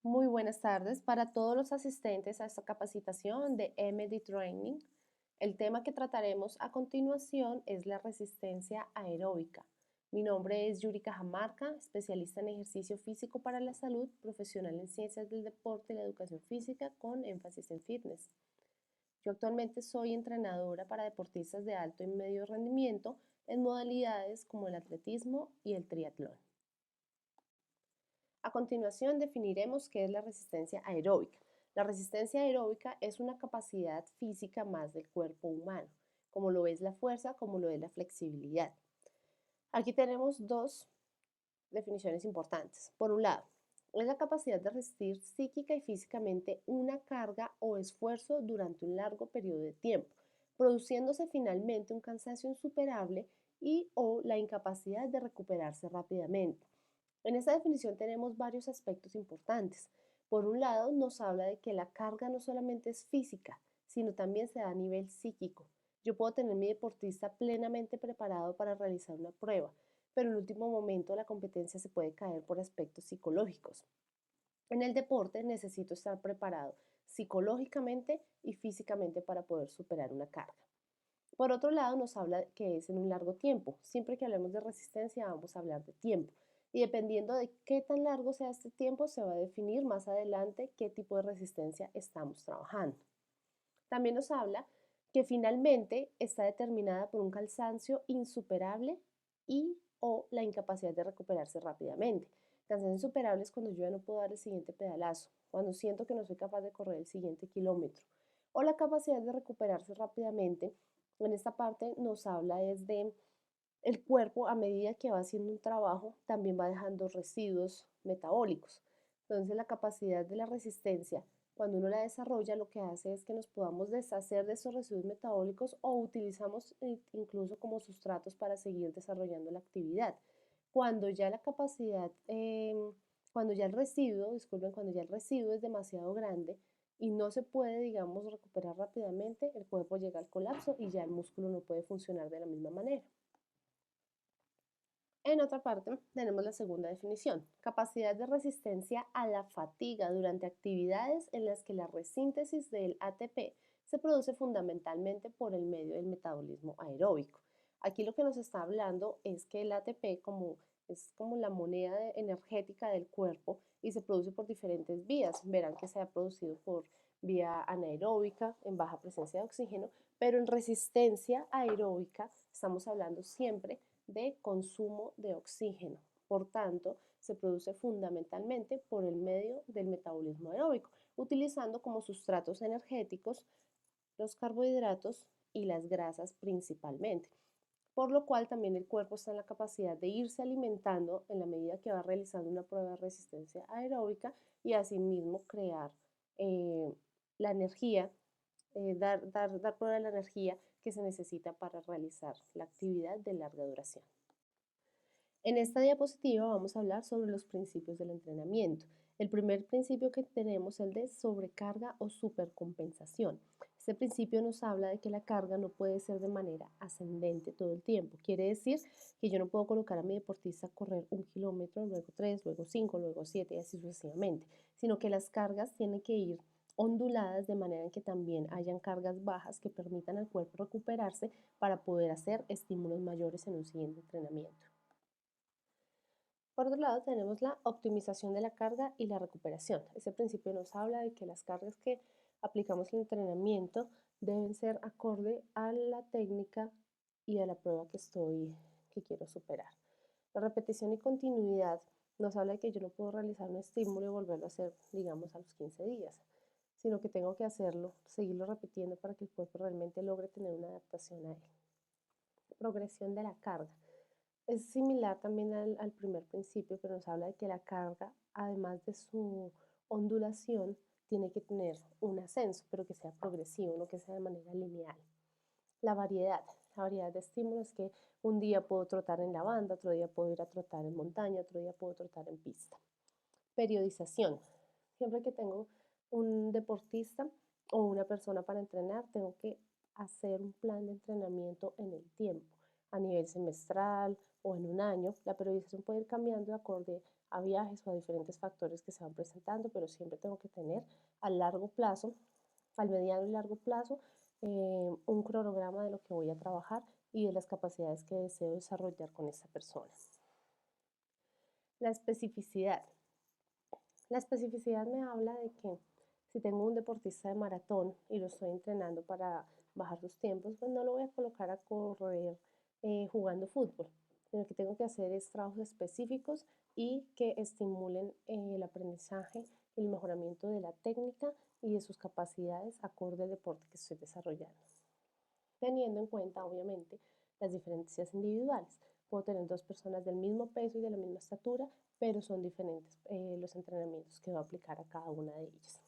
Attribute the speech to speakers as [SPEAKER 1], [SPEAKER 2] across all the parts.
[SPEAKER 1] Muy buenas tardes para todos los asistentes a esta capacitación de MD Training. El tema que trataremos a continuación es la resistencia aeróbica. Mi nombre es Yuri Cajamarca, especialista en ejercicio físico para la salud, profesional en ciencias del deporte y la educación física con énfasis en fitness. Yo actualmente soy entrenadora para deportistas de alto y medio rendimiento en modalidades como el atletismo y el triatlón. A continuación definiremos qué es la resistencia aeróbica. La resistencia aeróbica es una capacidad física más del cuerpo humano, como lo es la fuerza, como lo es la flexibilidad. Aquí tenemos dos definiciones importantes. Por un lado, es la capacidad de resistir psíquica y físicamente una carga o esfuerzo durante un largo periodo de tiempo, produciéndose finalmente un cansancio insuperable y o la incapacidad de recuperarse rápidamente. En esta definición tenemos varios aspectos importantes. Por un lado, nos habla de que la carga no solamente es física, sino también se da a nivel psíquico. Yo puedo tener mi deportista plenamente preparado para realizar una prueba, pero en último momento la competencia se puede caer por aspectos psicológicos. En el deporte necesito estar preparado psicológicamente y físicamente para poder superar una carga. Por otro lado, nos habla que es en un largo tiempo. Siempre que hablemos de resistencia, vamos a hablar de tiempo. Y dependiendo de qué tan largo sea este tiempo, se va a definir más adelante qué tipo de resistencia estamos trabajando. También nos habla que finalmente está determinada por un cansancio insuperable y o la incapacidad de recuperarse rápidamente. Cansancio insuperable es cuando yo ya no puedo dar el siguiente pedalazo, cuando siento que no soy capaz de correr el siguiente kilómetro. O la capacidad de recuperarse rápidamente, en esta parte nos habla es de el cuerpo a medida que va haciendo un trabajo también va dejando residuos metabólicos. Entonces la capacidad de la resistencia, cuando uno la desarrolla, lo que hace es que nos podamos deshacer de esos residuos metabólicos o utilizamos incluso como sustratos para seguir desarrollando la actividad. Cuando ya la capacidad, cuando ya el residuo, disculpen, cuando ya el residuo es demasiado grande y no se puede, digamos, recuperar rápidamente, el cuerpo llega al colapso y ya el músculo no puede funcionar de la misma manera. En otra parte, tenemos la segunda definición, capacidad de resistencia a la fatiga durante actividades en las que la resíntesis del ATP se produce fundamentalmente por el medio del metabolismo aeróbico. Aquí lo que nos está hablando es que el ATP es como la moneda energética del cuerpo y se produce por diferentes vías. Verán que se ha producido por vía anaeróbica, en baja presencia de oxígeno, pero en resistencia aeróbica estamos hablando siempre de consumo de oxígeno. Por tanto, se produce fundamentalmente por el medio del metabolismo aeróbico, utilizando como sustratos energéticos los carbohidratos y las grasas principalmente. Por lo cual también el cuerpo está en la capacidad de irse alimentando en la medida que va realizando una prueba de resistencia aeróbica y asimismo crear la energía, dar prueba de la energía que se necesita para realizar la actividad de larga duración. En esta diapositiva vamos a hablar sobre los principios del entrenamiento. El primer principio que tenemos es el de sobrecarga o supercompensación. Este principio nos habla de que la carga no puede ser de manera ascendente todo el tiempo. Quiere decir que yo no puedo colocar a mi deportista a correr 1 kilómetro, luego 3, luego 5, luego 7 y así sucesivamente, sino que las cargas tienen que ir onduladas de manera en que también hayan cargas bajas que permitan al cuerpo recuperarse para poder hacer estímulos mayores en un siguiente entrenamiento. Por otro lado, tenemos la optimización de la carga y la recuperación. Ese principio nos habla de que las cargas que aplicamos en el entrenamiento deben ser acorde a la técnica y a la prueba que quiero superar. La repetición y continuidad nos habla de que yo no puedo realizar un estímulo y volverlo a hacer, digamos, a los 15 días, sino que tengo que hacerlo, seguirlo repitiendo para que el cuerpo realmente logre tener una adaptación a él. Progresión de la carga. Es similar también al primer principio, pero nos habla de que la carga, además de su ondulación, tiene que tener un ascenso, pero que sea progresivo, no que sea de manera lineal. La variedad de estímulos que un día puedo trotar en la banda, otro día puedo ir a trotar en montaña, otro día puedo trotar en pista. Periodización. Siempre que tengo un deportista o una persona para entrenar, tengo que hacer un plan de entrenamiento en el tiempo, a nivel semestral o en un año. La periodización puede ir cambiando de acorde a viajes o a diferentes factores que se van presentando, pero siempre tengo que tener a largo plazo, al mediano y largo plazo, un cronograma de lo que voy a trabajar y de las capacidades que deseo desarrollar con esta persona. La especificidad. La especificidad me habla de que si tengo un deportista de maratón y lo estoy entrenando para bajar sus tiempos, pues no lo voy a colocar a correr jugando fútbol, sino que tengo que hacer es trabajos específicos y que estimulen el aprendizaje y el mejoramiento de la técnica y de sus capacidades acorde al deporte que estoy desarrollando, teniendo en cuenta obviamente las diferencias individuales. Puedo tener dos personas del mismo peso y de la misma estatura, pero son diferentes los entrenamientos que voy a aplicar a cada una de ellas.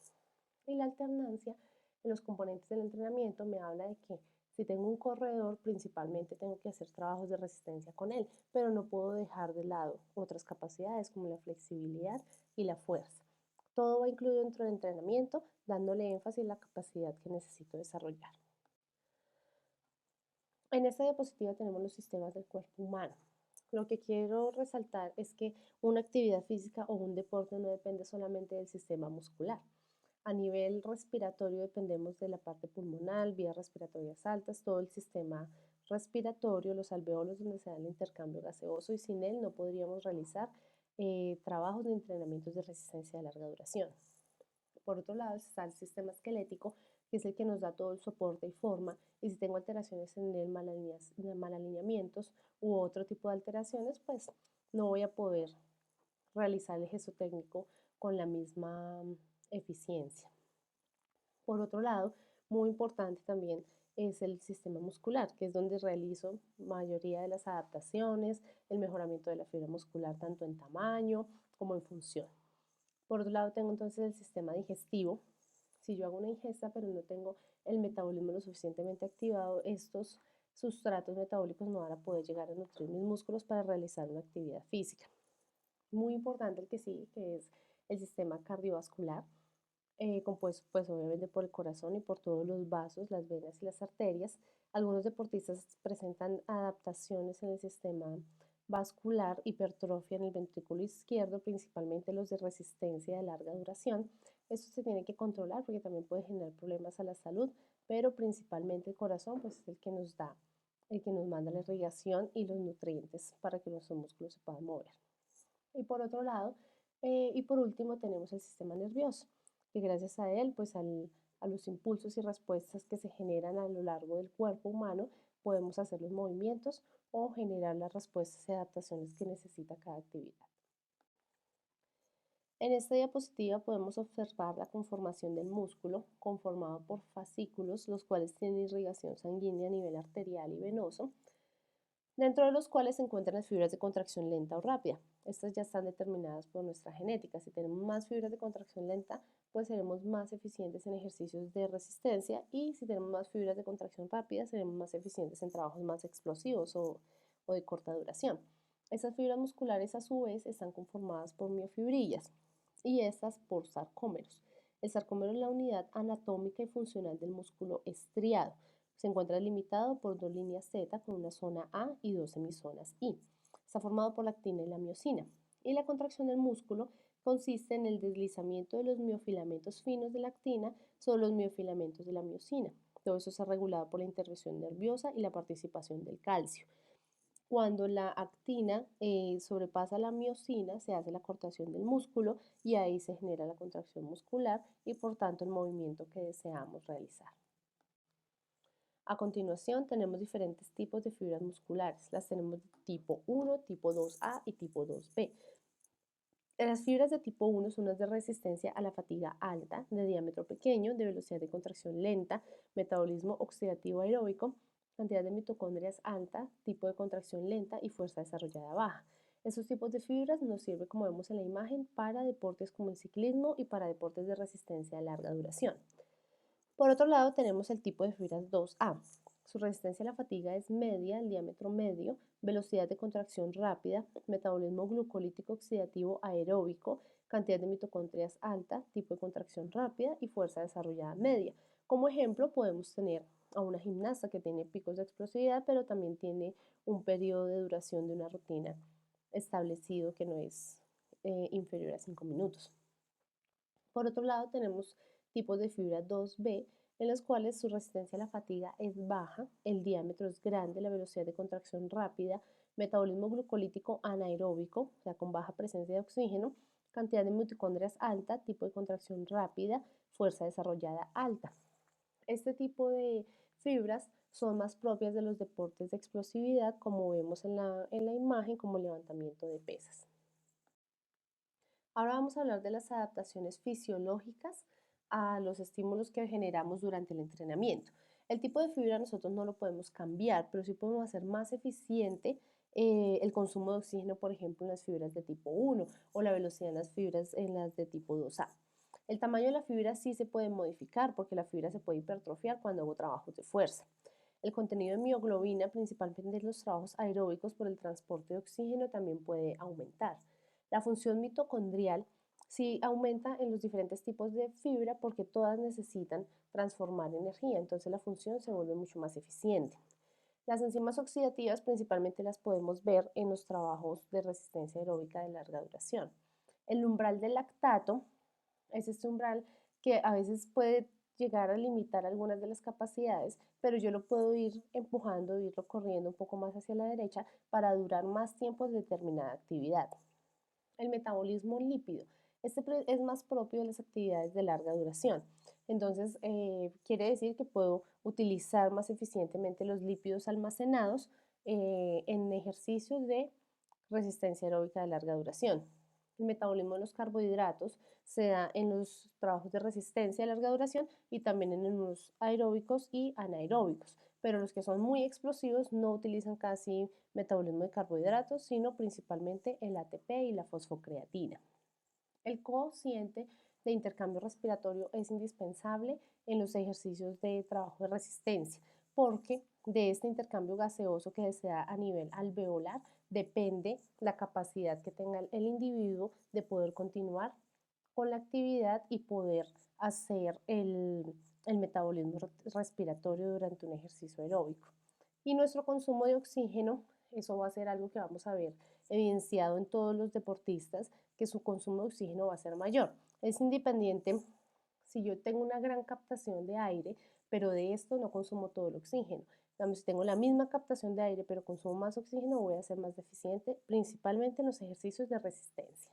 [SPEAKER 1] Y la alternancia en los componentes del entrenamiento me habla de que si tengo un corredor, principalmente tengo que hacer trabajos de resistencia con él, pero no puedo dejar de lado otras capacidades como la flexibilidad y la fuerza. Todo va incluido dentro del entrenamiento, dándole énfasis a la capacidad que necesito desarrollar. En esta diapositiva tenemos los sistemas del cuerpo humano. Lo que quiero resaltar es que una actividad física o un deporte no depende solamente del sistema muscular. A nivel respiratorio dependemos de la parte pulmonar, vías respiratorias altas, todo el sistema respiratorio, los alveolos donde se da el intercambio gaseoso y sin él no podríamos realizar trabajos de entrenamientos de resistencia de larga duración. Por otro lado está el sistema esquelético, que es el que nos da todo el soporte y forma, y si tengo alteraciones en el malalineamientos u otro tipo de alteraciones, pues no voy a poder realizar el gesto técnico con la misma eficiencia. Por otro lado, muy importante también es el sistema muscular, que es donde realizo mayoría de las adaptaciones, el mejoramiento de la fibra muscular tanto en tamaño como en función. Por otro lado, tengo entonces el sistema digestivo. Si yo hago una ingesta pero no tengo el metabolismo lo suficientemente activado, estos sustratos metabólicos no van a poder llegar a nutrir mis músculos para realizar una actividad física. Muy importante el que sigue, que es el sistema cardiovascular, compuesto pues obviamente por el corazón y por todos los vasos, las venas y las arterias. Algunos deportistas presentan adaptaciones en el sistema vascular, hipertrofia en el ventrículo izquierdo, principalmente los de resistencia de larga duración. Esto se tiene que controlar porque también puede generar problemas a la salud, pero principalmente el corazón pues es el que nos da, el que nos manda la irrigación y los nutrientes para que nuestros músculos se puedan mover. Y por otro lado, y por último tenemos el sistema nervioso, que gracias a él, pues a los impulsos y respuestas que se generan a lo largo del cuerpo humano, podemos hacer los movimientos o generar las respuestas y adaptaciones que necesita cada actividad. En esta diapositiva podemos observar la conformación del músculo, conformado por fascículos, los cuales tienen irrigación sanguínea a nivel arterial y venoso, dentro de los cuales se encuentran las fibras de contracción lenta o rápida. Estas ya están determinadas por nuestra genética. Si tenemos más fibras de contracción lenta, pues seremos más eficientes en ejercicios de resistencia, y si tenemos más fibras de contracción rápida, seremos más eficientes en trabajos más explosivos o de corta duración. Estas fibras musculares a su vez están conformadas por miofibrillas y estas por sarcómeros. El sarcómero es la unidad anatómica y funcional del músculo estriado. Se encuentra limitado por dos líneas Z con una zona A y dos semizonas I. Está formado por la actina y la miosina. Y la contracción del músculo consiste en el deslizamiento de los miofilamentos finos de la actina sobre los miofilamentos de la miosina. Todo eso está regulado por la intervención nerviosa y la participación del calcio. Cuando la actina sobrepasa la miosina, se hace la contracción del músculo y ahí se genera la contracción muscular y por tanto el movimiento que deseamos realizar. A continuación tenemos diferentes tipos de fibras musculares. Las tenemos de tipo 1, tipo 2A y tipo 2B. Las fibras de tipo 1 son las de resistencia a la fatiga alta, de diámetro pequeño, de velocidad de contracción lenta, metabolismo oxidativo aeróbico, cantidad de mitocondrias alta, tipo de contracción lenta y fuerza desarrollada baja. Estos tipos de fibras nos sirven, como vemos en la imagen, para deportes como el ciclismo y para deportes de resistencia a larga duración. Por otro lado, tenemos el tipo de fibras 2A. Su resistencia a la fatiga es media, el diámetro medio, velocidad de contracción rápida, metabolismo glucolítico oxidativo aeróbico, cantidad de mitocondrias alta, tipo de contracción rápida y fuerza desarrollada media. Como ejemplo, podemos tener a una gimnasta que tiene picos de explosividad, pero también tiene un periodo de duración de una rutina establecido que no es inferior a 5 minutos. Por otro lado, tenemos tipos de fibra 2B, en los cuales su resistencia a la fatiga es baja, el diámetro es grande, la velocidad de contracción rápida, metabolismo glucolítico anaeróbico, o sea, con baja presencia de oxígeno, cantidad de mitocondrias alta, tipo de contracción rápida, fuerza desarrollada alta. Este tipo de fibras son más propias de los deportes de explosividad, como vemos en la imagen, como el levantamiento de pesas. Ahora vamos a hablar de las adaptaciones fisiológicas a los estímulos que generamos durante el entrenamiento. El tipo de fibra nosotros no lo podemos cambiar, pero sí podemos hacer más eficiente el consumo de oxígeno, por ejemplo, en las fibras de tipo 1 o la velocidad en las fibras en las de tipo 2A. El tamaño de la fibra sí se puede modificar porque la fibra se puede hipertrofiar cuando hago trabajos de fuerza. El contenido de mioglobina, principalmente en los trabajos aeróbicos por el transporte de oxígeno, también puede aumentar. La función mitocondrial sí aumenta en los diferentes tipos de fibra porque todas necesitan transformar energía, entonces la función se vuelve mucho más eficiente. Las enzimas oxidativas principalmente las podemos ver en los trabajos de resistencia aeróbica de larga duración. El umbral del lactato es este umbral que a veces puede llegar a limitar algunas de las capacidades, pero yo lo puedo ir empujando, irlo corriendo un poco más hacia la derecha para durar más tiempo en determinada actividad. El metabolismo lípido. Este es más propio de las actividades de larga duración. Entonces, quiere decir que puedo utilizar más eficientemente los lípidos almacenados en ejercicios de resistencia aeróbica de larga duración. El metabolismo de los carbohidratos se da en los trabajos de resistencia de larga duración y también en los aeróbicos y anaeróbicos, pero los que son muy explosivos no utilizan casi metabolismo de carbohidratos, sino principalmente el ATP y la fosfocreatina. El cociente de intercambio respiratorio es indispensable en los ejercicios de trabajo de resistencia, porque de este intercambio gaseoso que se da a nivel alveolar depende la capacidad que tenga el individuo de poder continuar con la actividad y poder hacer el metabolismo respiratorio durante un ejercicio aeróbico. Y nuestro consumo de oxígeno, eso va a ser algo que vamos a ver evidenciado en todos los deportistas, que su consumo de oxígeno va a ser mayor. Es independiente si yo tengo una gran captación de aire, pero de esto no consumo todo el oxígeno. Si tengo la misma captación de aire, pero consumo más oxígeno, voy a ser más deficiente, principalmente en los ejercicios de resistencia.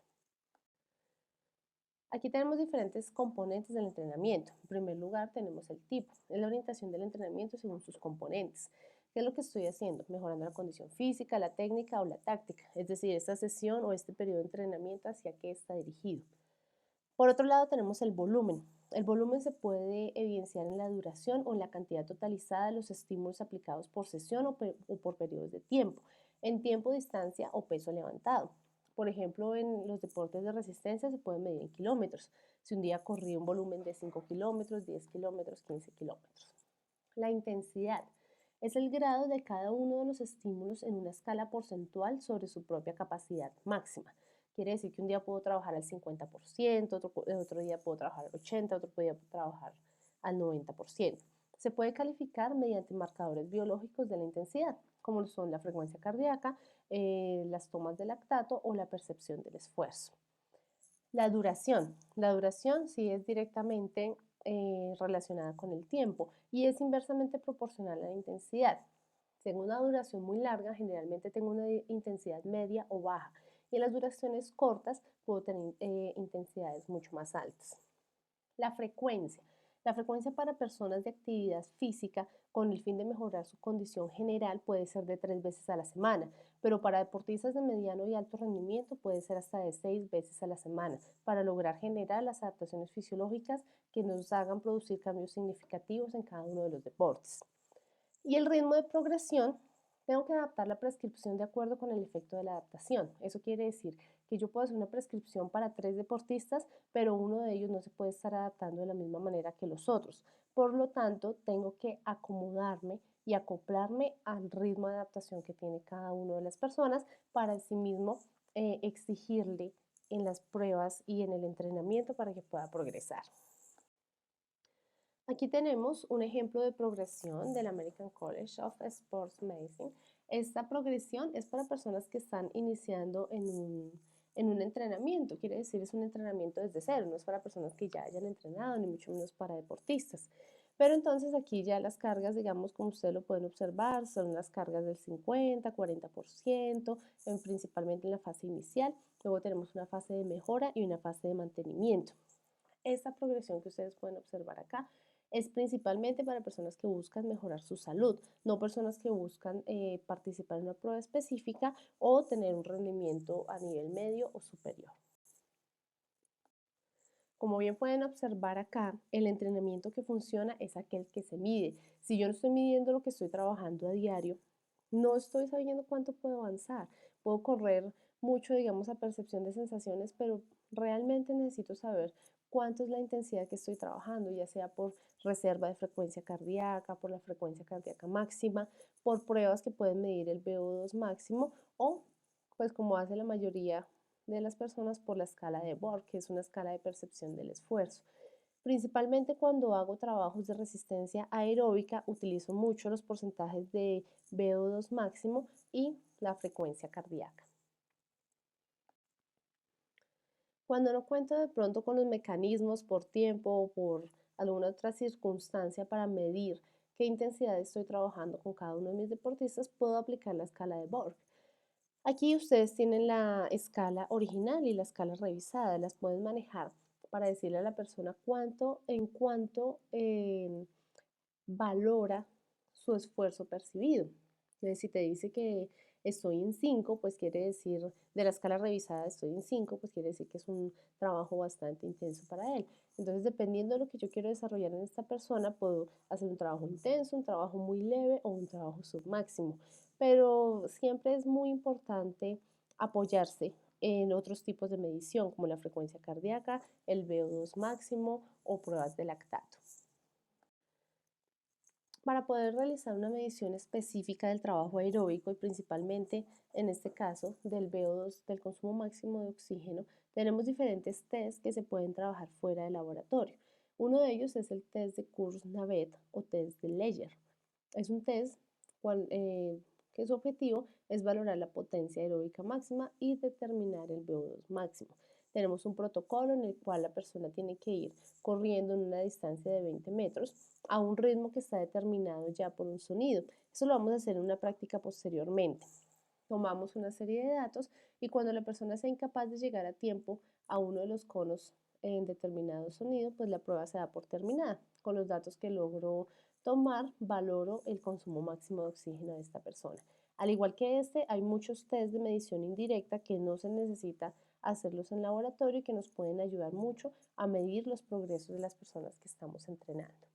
[SPEAKER 1] Aquí tenemos diferentes componentes del entrenamiento. En primer lugar, tenemos el tipo, es la orientación del entrenamiento según sus componentes. ¿Qué es lo que estoy haciendo? Mejorando la condición física, la técnica o la táctica, es decir, esta sesión o este periodo de entrenamiento hacia qué está dirigido. Por otro lado, tenemos el volumen. El volumen se puede evidenciar en la duración o en la cantidad totalizada de los estímulos aplicados por sesión o por periodos de tiempo, en tiempo, distancia o peso levantado. Por ejemplo, en los deportes de resistencia se puede medir en kilómetros. Si un día corrí un volumen de 5 kilómetros, 10 kilómetros, 15 kilómetros. La intensidad es el grado de cada uno de los estímulos en una escala porcentual sobre su propia capacidad máxima. Quiere decir que un día puedo trabajar al 50%, otro día puedo trabajar al 80%, otro día puedo trabajar al 90%. Se puede calificar mediante marcadores biológicos de la intensidad, como son la frecuencia cardíaca, las tomas de lactato o la percepción del esfuerzo. La duración sí es directamente relacionada con el tiempo y es inversamente proporcional a la intensidad. Tengo una duración muy larga, generalmente tengo una intensidad media o baja, y en las duraciones cortas puedo tener intensidades mucho más altas. La frecuencia. La frecuencia para personas de actividad física con el fin de mejorar su condición general puede ser de 3 veces a la semana, pero para deportistas de mediano y alto rendimiento puede ser hasta de 6 veces a la semana para lograr generar las adaptaciones fisiológicas que nos hagan producir cambios significativos en cada uno de los deportes. Y el ritmo de progresión, tengo que adaptar la prescripción de acuerdo con el efecto de la adaptación. Eso quiere decir que yo puedo hacer una prescripción para 3 deportistas, pero uno de ellos no se puede estar adaptando de la misma manera que los otros. Por lo tanto, tengo que acomodarme y acoplarme al ritmo de adaptación que tiene cada una de las personas para así mismo exigirle en las pruebas y en el entrenamiento para que pueda progresar. Aquí tenemos un ejemplo de progresión del American College of Sports Medicine. Esta progresión es para personas que están iniciando en en un entrenamiento. Quiere decir, es un entrenamiento desde cero, no es para personas que ya hayan entrenado, ni mucho menos para deportistas. Pero entonces aquí ya las cargas, digamos, como ustedes lo pueden observar, son las cargas del 50, 40%, principalmente en la fase inicial. Luego tenemos una fase de mejora y una fase de mantenimiento. Esta progresión que ustedes pueden observar acá es principalmente para personas que buscan mejorar su salud, no personas que buscan participar en una prueba específica o tener un rendimiento a nivel medio o superior. Como bien pueden observar acá, el entrenamiento que funciona es aquel que se mide. Si yo no estoy midiendo lo que estoy trabajando a diario, no estoy sabiendo cuánto puedo avanzar. Puedo correr mucho, digamos, a percepción de sensaciones, pero realmente necesito saber cuánto es la intensidad que estoy trabajando, ya sea por reserva de frecuencia cardíaca, por la frecuencia cardíaca máxima, por pruebas que pueden medir el VO2 máximo o, pues como hace la mayoría de las personas, por la escala de Borg, que es una escala de percepción del esfuerzo. Principalmente cuando hago trabajos de resistencia aeróbica, utilizo mucho los porcentajes de VO2 máximo y la frecuencia cardíaca. Cuando no cuento de pronto con los mecanismos por tiempo o por alguna otra circunstancia para medir qué intensidad estoy trabajando con cada uno de mis deportistas, puedo aplicar la escala de Borg. Aquí ustedes tienen la escala original y la escala revisada, las pueden manejar para decirle a la persona cuánto valora su esfuerzo percibido. Entonces, si te dice que estoy en 5, pues quiere decir, de la escala revisada estoy en 5, pues quiere decir que es un trabajo bastante intenso para él. Entonces, dependiendo de lo que yo quiero desarrollar en esta persona, puedo hacer un trabajo intenso, un trabajo muy leve o un trabajo submáximo. Pero siempre es muy importante apoyarse en otros tipos de medición, como la frecuencia cardíaca, el VO2 máximo o pruebas de lactato. Para poder realizar una medición específica del trabajo aeróbico y principalmente en este caso del VO2, del consumo máximo de oxígeno, tenemos diferentes tests que se pueden trabajar fuera del laboratorio. Uno de ellos es el test de Kurz-Navet o test de Leyer. Es un test que su objetivo es valorar la potencia aeróbica máxima y determinar el VO2 máximo. Tenemos un protocolo en el cual la persona tiene que ir corriendo en una distancia de 20 metros a un ritmo que está determinado ya por un sonido. Eso lo vamos a hacer en una práctica posteriormente. Tomamos una serie de datos y cuando la persona sea incapaz de llegar a tiempo a uno de los conos en determinado sonido, pues la prueba se da por terminada. Con los datos que logro tomar, valoro el consumo máximo de oxígeno de esta persona. Al igual que este, hay muchos test de medición indirecta que no se necesita hacerlos en laboratorio y que nos pueden ayudar mucho a medir los progresos de las personas que estamos entrenando.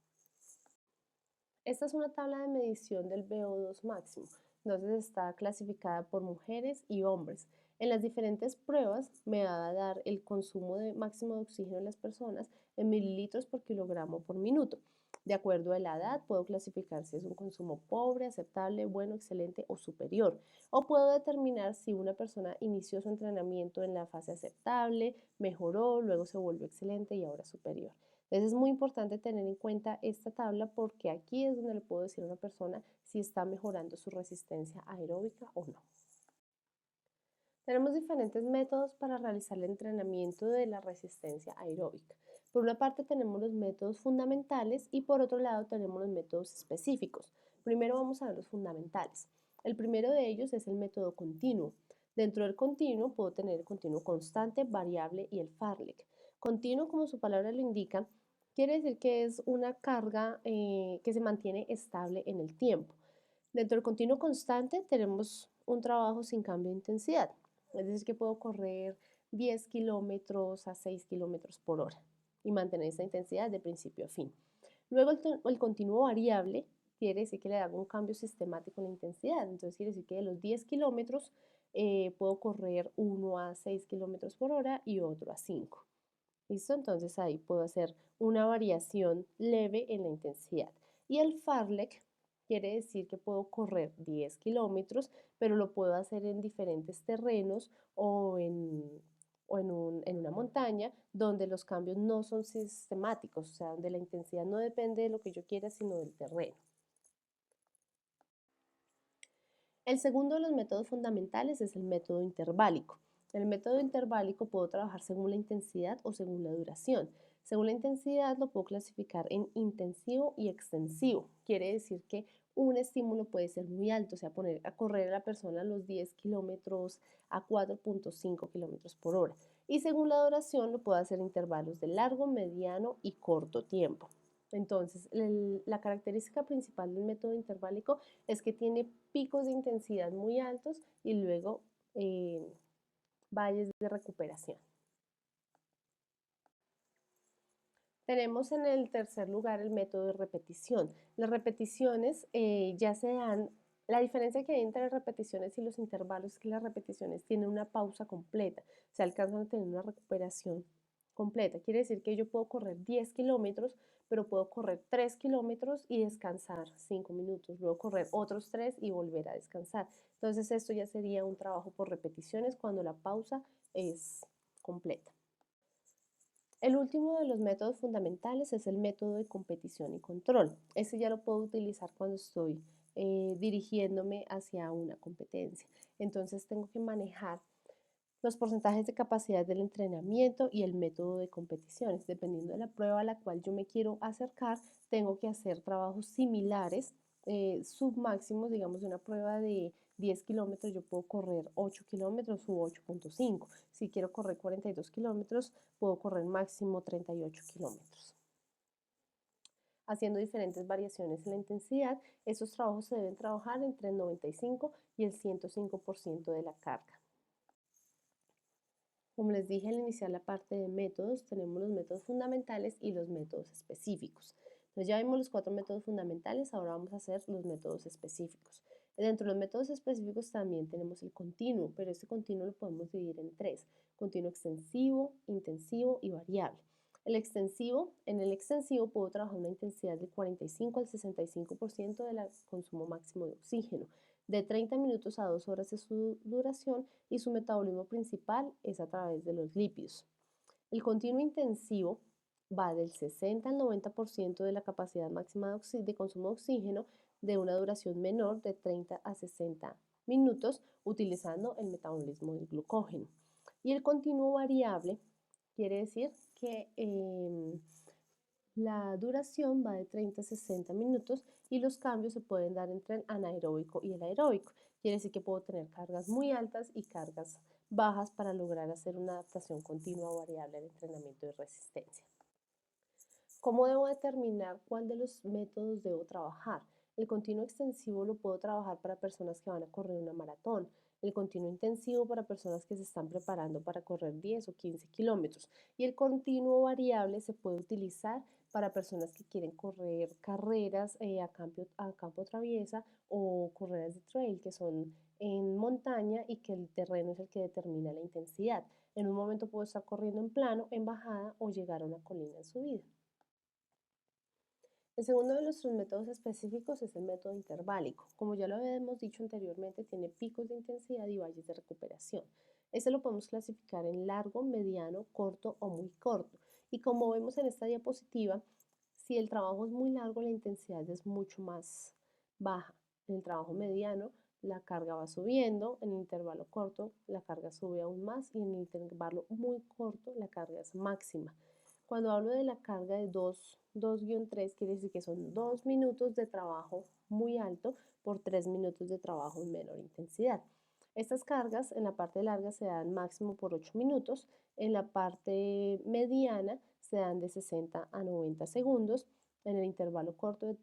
[SPEAKER 1] Esta es una tabla de medición del VO2 máximo, entonces está clasificada por mujeres y hombres. En las diferentes pruebas me va a dar el consumo máximo de oxígeno de las personas en mililitros por kilogramo por minuto. De acuerdo a la edad, puedo clasificar si es un consumo pobre, aceptable, bueno, excelente o superior. O puedo determinar si una persona inició su entrenamiento en la fase aceptable, mejoró, luego se volvió excelente y ahora superior. Entonces es muy importante tener en cuenta esta tabla porque aquí es donde le puedo decir a una persona si está mejorando su resistencia aeróbica o no. Tenemos diferentes métodos para realizar el entrenamiento de la resistencia aeróbica. Por una parte tenemos los métodos fundamentales y por otro lado tenemos los métodos específicos. Primero vamos a ver los fundamentales. El primero de ellos es el método continuo. Dentro del continuo puedo tener el continuo constante, variable y el Farlek. Continuo, como su palabra lo indica, quiere decir que es una carga que se mantiene estable en el tiempo. Dentro del continuo constante tenemos un trabajo sin cambio de intensidad. Es decir, que puedo correr 10 kilómetros a 6 kilómetros por hora y mantener esa intensidad de principio a fin. Luego el continuo variable quiere decir que le hago un cambio sistemático en la intensidad. Entonces quiere decir que de los 10 kilómetros puedo correr uno a 6 kilómetros por hora y otro a 5. ¿Listo? Entonces ahí puedo hacer una variación leve en la intensidad. Y el Farlek quiere decir que puedo correr 10 kilómetros, pero lo puedo hacer en diferentes terrenos o en una montaña donde los cambios no son sistemáticos, o sea, donde la intensidad no depende de lo que yo quiera, sino del terreno. El segundo de los métodos fundamentales es el método interválico. El método interválico puedo trabajar según la intensidad o según la duración. Según la intensidad lo puedo clasificar en intensivo y extensivo. Quiere decir que un estímulo puede ser muy alto, o sea, poner a correr a la persona a los 10 kilómetros a 4.5 kilómetros por hora. Y según la duración lo puedo hacer intervalos de largo, mediano y corto tiempo. Entonces, la característica principal del método interválico es que tiene picos de intensidad muy altos y luego valles de recuperación. Tenemos en el tercer lugar el método de repetición. Las repeticiones ya se dan, la diferencia que hay entre las repeticiones y los intervalos es que las repeticiones tienen una pausa completa, se alcanzan a tener una recuperación completa. Quiere decir que yo puedo correr 10 kilómetros, pero puedo correr 3 kilómetros y descansar 5 minutos, luego correr otros 3 y volver a descansar. Entonces esto ya sería un trabajo por repeticiones cuando la pausa es completa. El último de los métodos fundamentales es el método de competición y control. Ese ya lo puedo utilizar cuando estoy dirigiéndome hacia una competencia. Entonces tengo que manejar los porcentajes de capacidad del entrenamiento y el método de competiciones. Dependiendo de la prueba a la cual yo me quiero acercar, tengo que hacer trabajos similares, submáximos, digamos, de una prueba de 10 kilómetros, yo puedo correr 8 kilómetros u 8.5. Si quiero correr 42 kilómetros, puedo correr máximo 38 kilómetros. Haciendo diferentes variaciones en la intensidad, esos trabajos se deben trabajar entre el 95 y el 105% de la carga. Como les dije al iniciar la parte de métodos, tenemos los métodos fundamentales y los métodos específicos. Entonces ya vimos los 4 métodos fundamentales, ahora vamos a hacer los métodos específicos. Dentro de los métodos específicos también tenemos el continuo, pero este continuo lo podemos dividir en 3: continuo extensivo, intensivo y variable. En el extensivo puedo trabajar una intensidad del 45 al 65% del consumo máximo de oxígeno, de 30 minutos a 2 horas de su duración, y su metabolismo principal es a través de los lípidos. El continuo intensivo va del 60 al 90% de la capacidad máxima de consumo de oxígeno, de una duración menor de 30 a 60 minutos, utilizando el metabolismo del glucógeno. Y el continuo variable quiere decir que la duración va de 30 a 60 minutos y los cambios se pueden dar entre el anaeróbico y el aeróbico. Quiere decir que puedo tener cargas muy altas y cargas bajas para lograr hacer una adaptación continua o variable al entrenamiento de resistencia. ¿Cómo debo determinar cuál de los métodos debo trabajar? El continuo extensivo lo puedo trabajar para personas que van a correr una maratón, el continuo intensivo para personas que se están preparando para correr 10 o 15 kilómetros, y el continuo variable se puede utilizar para personas que quieren correr carreras a campo traviesa o carreras de trail, que son en montaña y que el terreno es el que determina la intensidad. En un momento puedo estar corriendo en plano, en bajada o llegar a una colina en subida. El segundo de nuestros métodos específicos es el método interválico. Como ya lo habíamos dicho anteriormente, tiene picos de intensidad y valles de recuperación. Este lo podemos clasificar en largo, mediano, corto o muy corto. Y como vemos en esta diapositiva, si el trabajo es muy largo, la intensidad es mucho más baja. En el trabajo mediano, la carga va subiendo; en el intervalo corto, la carga sube aún más; y en el intervalo muy corto, la carga es máxima. Cuando hablo de la carga de 2-3, quiere decir que son 2 minutos de trabajo muy alto por 3 minutos de trabajo en menor intensidad. Estas cargas en la parte larga se dan máximo por 8 minutos, en la parte mediana se dan de 60 a 90 segundos, en el intervalo corto de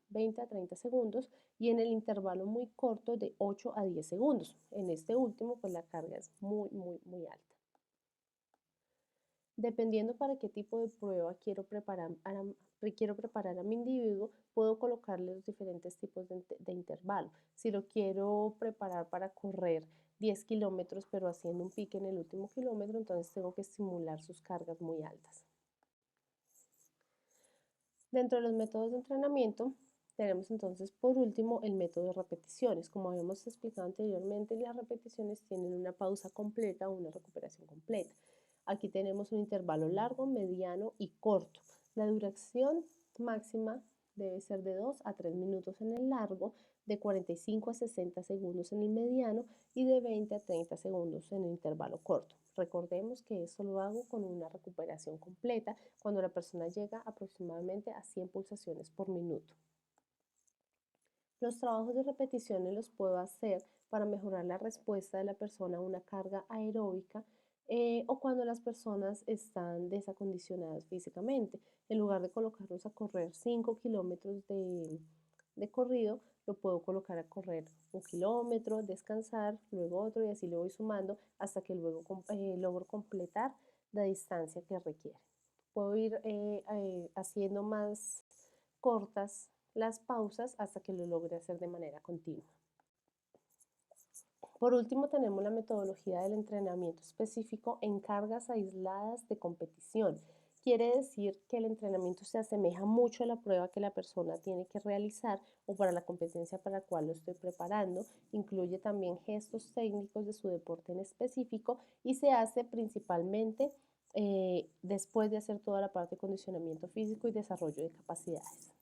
[SPEAKER 1] 20 a 30 segundos y en el intervalo muy corto de 8 a 10 segundos. En este último, pues la carga es muy, muy, muy alta. Dependiendo para qué tipo de prueba quiero preparar a mi individuo, puedo colocarle los diferentes tipos de intervalo. Si lo quiero preparar para correr 10 kilómetros, pero haciendo un pique en el último kilómetro, entonces tengo que estimular sus cargas muy altas. Dentro de los métodos de entrenamiento, tenemos entonces por último el método de repeticiones. Como habíamos explicado anteriormente, las repeticiones tienen una pausa completa o una recuperación completa. Aquí tenemos un intervalo largo, mediano y corto. La duración máxima Debe ser de 2 a 3 minutos en el largo, de 45 a 60 segundos en el mediano y de 20 a 30 segundos en el intervalo corto. Recordemos que esto lo hago con una recuperación completa cuando la persona llega aproximadamente a 100 pulsaciones por minuto. Los trabajos de repeticiones los puedo hacer para mejorar la respuesta de la persona a una carga aeróbica o cuando las personas están desacondicionadas físicamente. En lugar de colocarlos a correr 5 kilómetros de corrido, lo puedo colocar a correr 1 kilómetro, descansar, luego otro y así le voy sumando hasta que luego logro completar la distancia que requiere. Puedo ir haciendo más cortas las pausas hasta que lo logre hacer de manera continua. Por último, tenemos la metodología del entrenamiento específico en cargas aisladas de competición. Quiere decir que el entrenamiento se asemeja mucho a la prueba que la persona tiene que realizar o para la competencia para la cual lo estoy preparando. Incluye también gestos técnicos de su deporte en específico y se hace principalmente después de hacer toda la parte de condicionamiento físico y desarrollo de capacidades.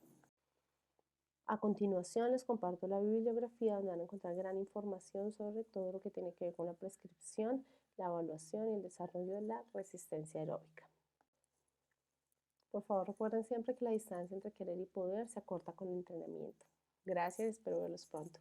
[SPEAKER 1] A continuación les comparto la bibliografía donde van a encontrar gran información sobre todo lo que tiene que ver con la prescripción, la evaluación y el desarrollo de la resistencia aeróbica. Por favor recuerden siempre que la distancia entre querer y poder se acorta con el entrenamiento. Gracias, espero verlos pronto.